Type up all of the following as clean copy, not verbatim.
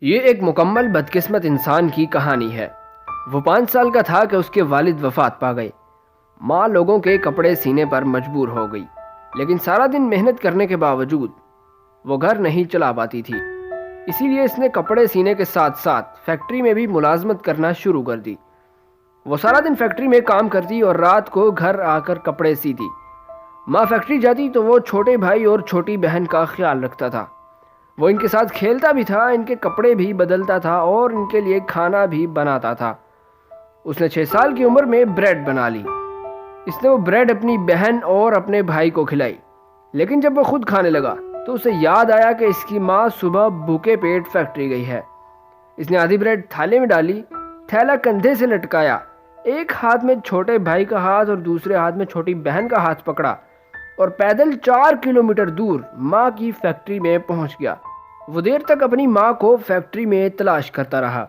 یہ ایک مکمل بدقسمت انسان کی کہانی ہے۔ وہ 5 سال کا تھا کہ اس کے والد وفات پا گئے۔ ماں لوگوں کے کپڑے سینے پر مجبور ہو گئی، لیکن سارا دن محنت کرنے کے باوجود وہ گھر نہیں چلا پاتی تھی۔ اسی لیے اس نے کپڑے سینے کے ساتھ ساتھ فیکٹری میں بھی ملازمت کرنا شروع کر دی۔ وہ سارا دن فیکٹری میں کام کرتی اور رات کو گھر آ کر کپڑے سیتی۔ ماں فیکٹری جاتی تو وہ چھوٹے بھائی اور چھوٹی بہن کا خیال رکھتا تھا۔ وہ ان کے ساتھ کھیلتا بھی تھا، ان کے کپڑے بھی بدلتا تھا اور ان کے لیے کھانا بھی بناتا تھا۔ اس نے 6 سال کی عمر میں بریڈ بنا لی۔ اس نے وہ بریڈ اپنی بہن اور اپنے بھائی کو کھلائی، لیکن جب وہ خود کھانے لگا تو اسے یاد آیا کہ اس کی ماں صبح بھوکے پیٹ فیکٹری گئی ہے۔ اس نے آدھی بریڈ تھالے میں ڈالی، تھیلا کندھے سے لٹکایا، ایک ہاتھ میں چھوٹے بھائی کا ہاتھ اور دوسرے ہاتھ میں چھوٹی بہن کا ہاتھ پکڑا اور پیدل 4 کلومیٹر دور ماں کی فیکٹری میں پہنچ گیا۔ وہ دیر تک اپنی ماں کو فیکٹری میں تلاش کرتا رہا۔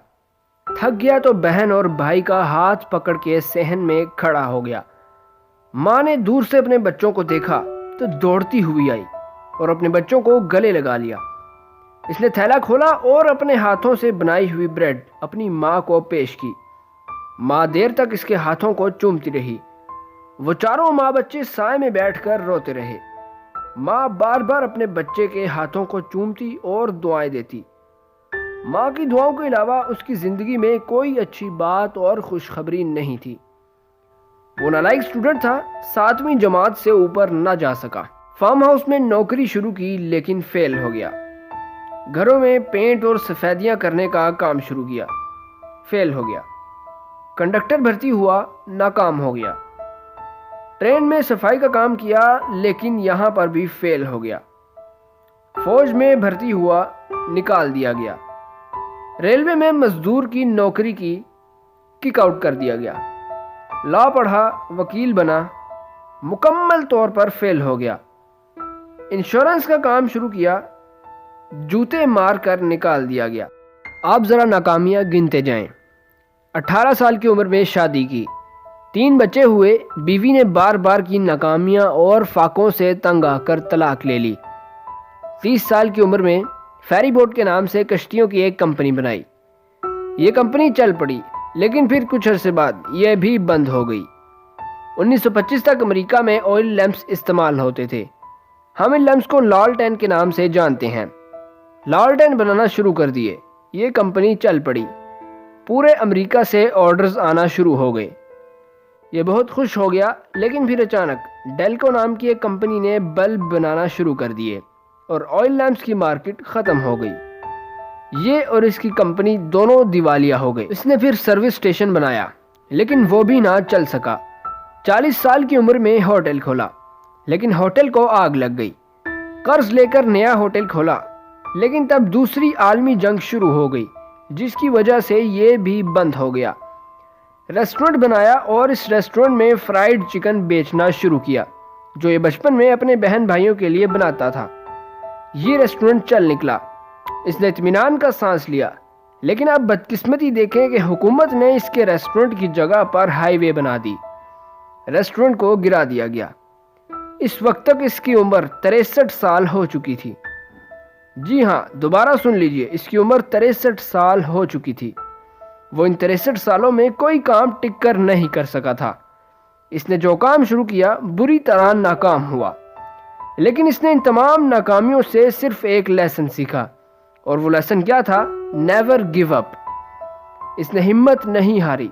تھک گیا تو بہن اور بھائی کا ہاتھ پکڑ کے صحن میں کھڑا ہو گیا۔ ماں نے دور سے اپنے بچوں کو دیکھا تو دوڑتی ہوئی آئی اور اپنے بچوں کو گلے لگا لیا۔ اس نے تھیلا کھولا اور اپنے ہاتھوں سے بنائی ہوئی بریڈ اپنی ماں کو پیش کی۔ ماں دیر تک اس کے ہاتھوں کو چومتی رہی۔ وہ چاروں ماں بچے سائے میں بیٹھ کر روتے رہے۔ ماں بار بار اپنے بچے کے ہاتھوں کو چومتی اور دعائیں دیتی۔ ماں کی دعاؤں کے علاوہ اس کی زندگی میں کوئی اچھی بات اور خوشخبری نہیں تھی۔ وہ نالائق اسٹوڈنٹ تھا، 7ویں جماعت سے اوپر نہ جا سکا۔ فارم ہاؤس میں نوکری شروع کی لیکن فیل ہو گیا۔ گھروں میں پینٹ اور سفیدیاں کرنے کا کام شروع کیا، فیل ہو گیا۔ کنڈکٹر بھرتی ہوا، ناکام ہو گیا۔ ٹرین میں صفائی کا کام کیا لیکن یہاں پر بھی فیل ہو گیا۔ فوج میں بھرتی ہوا، نکال دیا گیا۔ ریلوے میں مزدور کی نوکری کی، کک آؤٹ کر دیا گیا۔ لا پڑھا، وکیل بنا، مکمل طور پر فیل ہو گیا۔ انشورنس کا کام شروع کیا، جوتے مار کر نکال دیا گیا۔ آپ ذرا ناکامیاں گنتے جائیں۔ 18 سال کی عمر میں شادی کی، 3 بچے ہوئے، بیوی نے بار بار کی ناکامیاں اور فاقوں سے تنگ آ کر طلاق لے لی۔ 30 سال کی عمر میں فیری بوٹ کے نام سے کشتیوں کی ایک کمپنی بنائی۔ یہ کمپنی چل پڑی لیکن پھر کچھ عرصے بعد یہ بھی بند ہو گئی۔ 1925 تک امریکہ میں آئل لیمپس استعمال ہوتے تھے۔ ہم ان لیمپس کو لالٹین کے نام سے جانتے ہیں۔ لالٹین بنانا شروع کر دیے، یہ کمپنی چل پڑی، پورے امریکہ سے آرڈرز آنا شروع ہو گئے۔ یہ بہت خوش ہو گیا، لیکن پھر اچانک ڈیلکو نام کی ایک کمپنی نے بلب بنانا شروع کر دیے اور آئل لیمپس کی مارکیٹ ختم ہو گئی۔ یہ اور اس کی کمپنی دونوں دیوالیہ ہو گئے۔ اس نے پھر سروس اسٹیشن بنایا لیکن وہ بھی نہ چل سکا۔ 40 سال کی عمر میں ہوٹل کھولا لیکن ہوٹل کو آگ لگ گئی۔ قرض لے کر نیا ہوٹل کھولا لیکن تب دوسری عالمی جنگ شروع ہو گئی جس کی وجہ سے یہ بھی بند ہو گیا۔ ریسٹورنٹ بنایا اور اس ریسٹورنٹ میں فرائیڈ چکن بیچنا شروع کیا جو یہ بچپن میں اپنے بہن بھائیوں کے لیے بناتا تھا۔ یہ ریسٹورنٹ چل نکلا، اس نے اطمینان کا سانس لیا، لیکن اب بدقسمتی دیکھیں کہ حکومت نے اس کے ریسٹورنٹ کی جگہ پر ہائی وے بنا دی۔ ریسٹورنٹ کو گرا دیا گیا۔ اس وقت تک اس کی عمر 63 سال ہو چکی تھی۔ جی ہاں، دوبارہ سن لیجئے، اس کی عمر 63 سال ہو چکی تھی۔ وہ ان 63 سالوں میں کوئی کام ٹک کر نہیں کر سکا تھا۔ اس نے جو کام شروع کیا بری طرح ناکام ہوا، لیکن اس نے ان تمام ناکامیوں سے صرف ایک لیسن سیکھا، اور وہ لیسن کیا تھا؟ Never give up. اس نے ہمت نہیں ہاری۔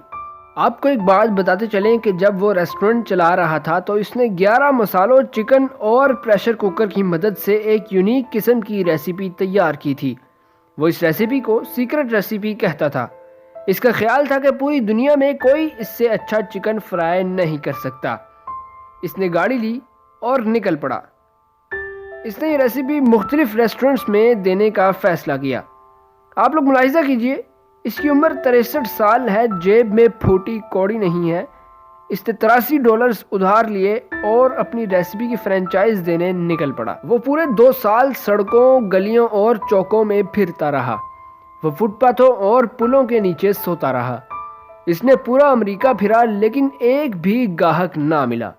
آپ کو ایک بات بتاتے چلیں کہ جب وہ ریسٹورنٹ چلا رہا تھا تو اس نے 11 مسالوں، چکن اور پریشر کوکر کی مدد سے ایک یونیک قسم کی ریسیپی تیار کی تھی۔ وہ اس ریسیپی کو سیکرٹ ریسیپی کہتا تھا۔ اس کا خیال تھا کہ پوری دنیا میں کوئی اس سے اچھا چکن فرائی نہیں کر سکتا۔ اس نے گاڑی لی اور نکل پڑا۔ اس نے یہ ریسیپی مختلف ریسٹورنٹس میں دینے کا فیصلہ کیا۔ آپ لوگ ملاحظہ کیجئے، اس کی عمر 63 سال ہے، جیب میں پھوٹی کوڑی نہیں ہے۔ اس نے $83 ادھار لیے اور اپنی ریسیپی کی فرینچائز دینے نکل پڑا۔ وہ پورے 2 سال سڑکوں، گلیوں اور چوکوں میں پھرتا رہا۔ وہ فٹ پاتھوں اور پلوں کے نیچے سوتا رہا۔ اس نے پورا امریکہ پھرا لیکن ایک بھی گاہک نہ ملا۔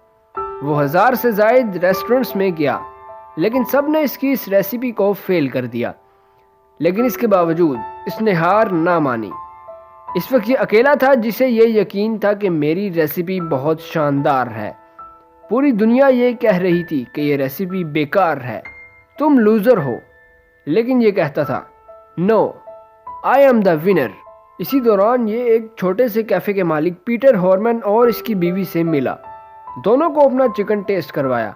وہ 1000 سے زائد ریسٹورنٹس میں گیا لیکن سب نے اس کی اس ریسیپی کو فیل کر دیا۔ لیکن اس کے باوجود اس نے ہار نہ مانی۔ اس وقت یہ اکیلا تھا جسے یہ یقین تھا کہ میری ریسیپی بہت شاندار ہے۔ پوری دنیا یہ کہہ رہی تھی کہ یہ ریسیپی بیکار ہے، تم لوزر ہو، لیکن یہ کہتا تھا نو، آئی ایم دا ونر۔ اسی دوران یہ ایک چھوٹے سے کیفے کے مالک پیٹر ہارمن اور اس کی بیوی سے ملا۔ دونوں کو اپنا چکن ٹیسٹ کروایا۔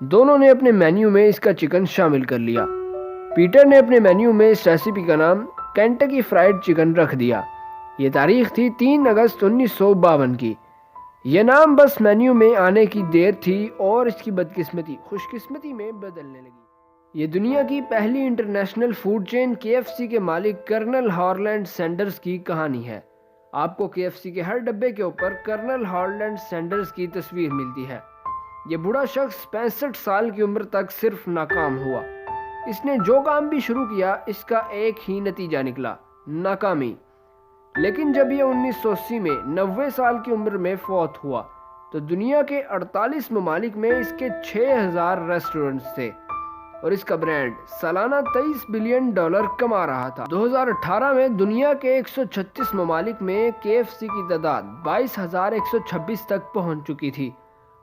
دونوں نے اپنے مینیو میں اس کا چکن شامل کر لیا۔ پیٹر نے اپنے مینیو میں اس ریسیپی کا نام کینٹکی فرائیڈ چکن رکھ دیا۔ یہ تاریخ تھی 3 اگست 1952 کی۔ یہ نام بس مینیو میں آنے کی دیر تھی اور اس کی بدقسمتی خوش قسمتی میں بدلنے لگی۔ یہ دنیا کی پہلی انٹرنیشنل فوڈ چین KFC کے مالک کرنل ہارلینڈ سینڈرز کی کہانی ہے۔ آپ کو KFC کے ہر ڈبے کے اوپر کرنل ہارلینڈ سینڈرز کی تصویر ملتی ہے۔ یہ بوڑھا شخص 65 سال کی عمر تک صرف ناکام ہوا۔ اس نے جو کام بھی شروع کیا اس کا ایک ہی نتیجہ نکلا، ناکامی۔ لیکن جب یہ 1980 میں 90 سال کی عمر میں فوت ہوا تو دنیا کے 48 ممالک میں اس کے 6000 ریسٹورنٹس تھے اور اس کا برانڈ سالانہ $23 بلین کما رہا تھا۔ 2018 میں دنیا کے 136 ممالک میں KFC کی تعداد 22,126 تک پہنچ چکی تھی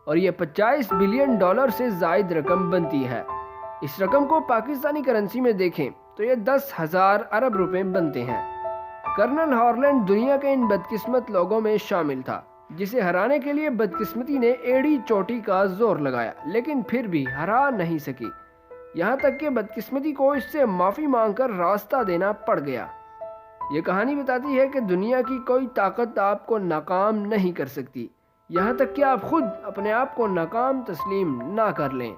اور یہ $50 بلین سے زائد رقم بنتی ہے۔ اس رقم کو پاکستانی کرنسی میں دیکھیں تو یہ 10,000 ارب روپے بنتے ہیں۔ کرنل ہارلینڈ دنیا کے ان بدقسمت لوگوں میں شامل تھا جسے ہرانے کے لیے بدقسمتی نے ایڑی چوٹی کا زور لگایا، لیکن پھر بھی ہرا نہیں سکی، یہاں تک کہ بدقسمتی کو اس سے معافی مانگ کر راستہ دینا پڑ گیا۔ یہ کہانی بتاتی ہے کہ دنیا کی کوئی طاقت آپ کو ناکام نہیں کر سکتی، یہاں تک کہ آپ خود اپنے آپ کو ناکام تسلیم نہ کر لیں۔